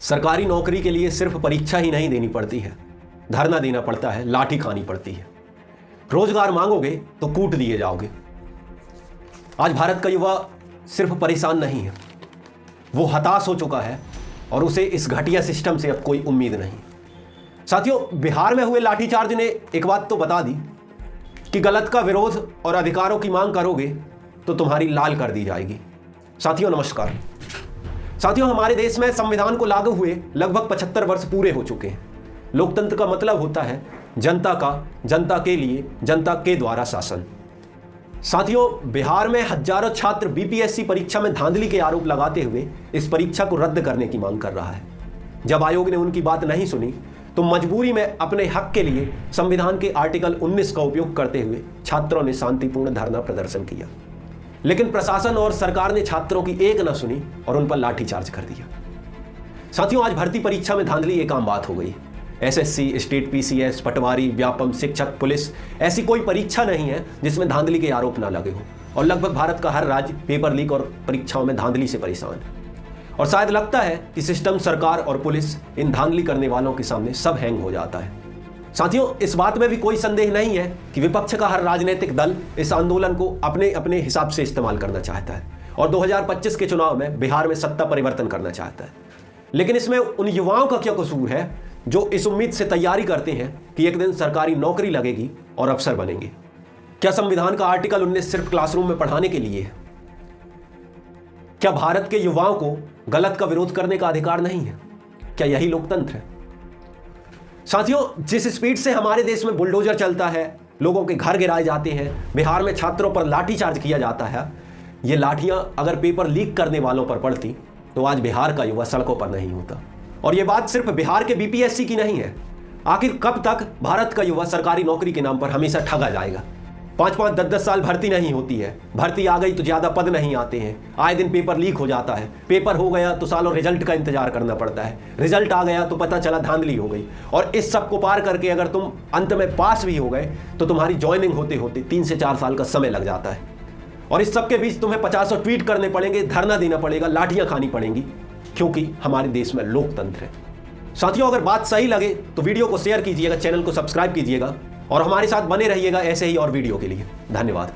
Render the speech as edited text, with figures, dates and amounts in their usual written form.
सरकारी नौकरी के लिए सिर्फ परीक्षा ही नहीं देनी पड़ती है, धरना देना पड़ता है, लाठी खानी पड़ती है। रोजगार मांगोगे तो कूट दिए जाओगे। आज भारत का युवा सिर्फ परेशान नहीं है, वो हताश हो चुका है और उसे इस घटिया सिस्टम से अब कोई उम्मीद नहीं। साथियों, बिहार में हुए लाठीचार्ज ने एक बात तो बता दी कि गलत का विरोध और अधिकारों की मांग करोगे तो तुम्हारी लाल कर दी जाएगी। साथियों नमस्कार। साथियों, हमारे देश में संविधान को लागू हुए लगभग 75 वर्ष पूरे हो चुके हैं। लोकतंत्र का मतलब होता है जनता का, जनता के लिए, जनता के द्वारा शासन। साथियों, बिहार में हजारों छात्र बीपीएससी परीक्षा में धांधली के आरोप लगाते हुए इस परीक्षा को रद्द करने की मांग कर रहा है। जब आयोग ने उनकी बात नहीं सुनी तो मजबूरी में अपने हक के लिए संविधान के आर्टिकल 19 का उपयोग करते हुए छात्रों ने शांतिपूर्ण धरना प्रदर्शन किया, लेकिन प्रशासन और सरकार ने छात्रों की एक न सुनी और उन पर लाठीचार्ज कर दिया। साथियों, आज भर्ती परीक्षा में धांधली एक आम बात हो गई। एसएससी, स्टेट पीसीएस, पटवारी, व्यापम, शिक्षक, पुलिस, ऐसी कोई परीक्षा नहीं है जिसमें धांधली के आरोप न लगे हो। और लगभग भारत का हर राज्य पेपर लीक और परीक्षाओं में धांधली से परेशान है। और शायद लगता है कि सिस्टम, सरकार और पुलिस इन धांधली करने वालों के सामने सब हैंग हो जाता है। साथियों, इस बात में भी कोई संदेह नहीं है कि विपक्ष का हर राजनीतिक दल इस आंदोलन को अपने अपने हिसाब से इस्तेमाल करना चाहता है और 2025 के चुनाव में बिहार में सत्ता परिवर्तन करना चाहता है। लेकिन इसमें उन युवाओं का क्या कसूर है जो इस उम्मीद से तैयारी करते हैं कि एक दिन सरकारी नौकरी लगेगी और अफसर बनेंगे? क्या संविधान का आर्टिकल 19 सिर्फ क्लासरूम में पढ़ाने के लिए है? क्या भारत के युवाओं को गलत का विरोध करने का अधिकार नहीं है? क्या यही लोकतंत्र है? साथियों, जिस स्पीड से हमारे देश में बुलडोजर चलता है, लोगों के घर गिराए जाते हैं, बिहार में छात्रों पर लाठीचार्ज किया जाता है, ये लाठियां अगर पेपर लीक करने वालों पर पड़ती तो आज बिहार का युवा सड़कों पर नहीं होता। और ये बात सिर्फ बिहार के बीपीएससी की नहीं है। आखिर कब तक भारत का युवा सरकारी नौकरी के नाम पर हमेशा ठगा जाएगा? 5-5, 10-10 साल भर्ती नहीं होती है, भर्ती आ गई तो ज्यादा पद नहीं आते हैं, आए दिन पेपर लीक हो जाता है, पेपर हो गया तो सालों रिजल्ट का इंतजार करना पड़ता है, रिजल्ट आ गया तो पता चला धांधली हो गई। और इस सब को पार करके अगर तुम अंत में पास भी हो गए तो तुम्हारी ज्वाइनिंग होते होते 3 से 4 साल का समय लग जाता है। और इस सब के बीच तुम्हें 50 ट्वीट करने पड़ेंगे, धरना देना पड़ेगा, लाठियां खानी पड़ेंगी, क्योंकि हमारे देश में लोकतंत्र है। साथियों, अगर बात सही लगे तो वीडियो को शेयर कीजिएगा, चैनल को सब्सक्राइब कीजिएगा और हमारे साथ बने रहिएगा ऐसे ही और वीडियो के लिए। धन्यवाद।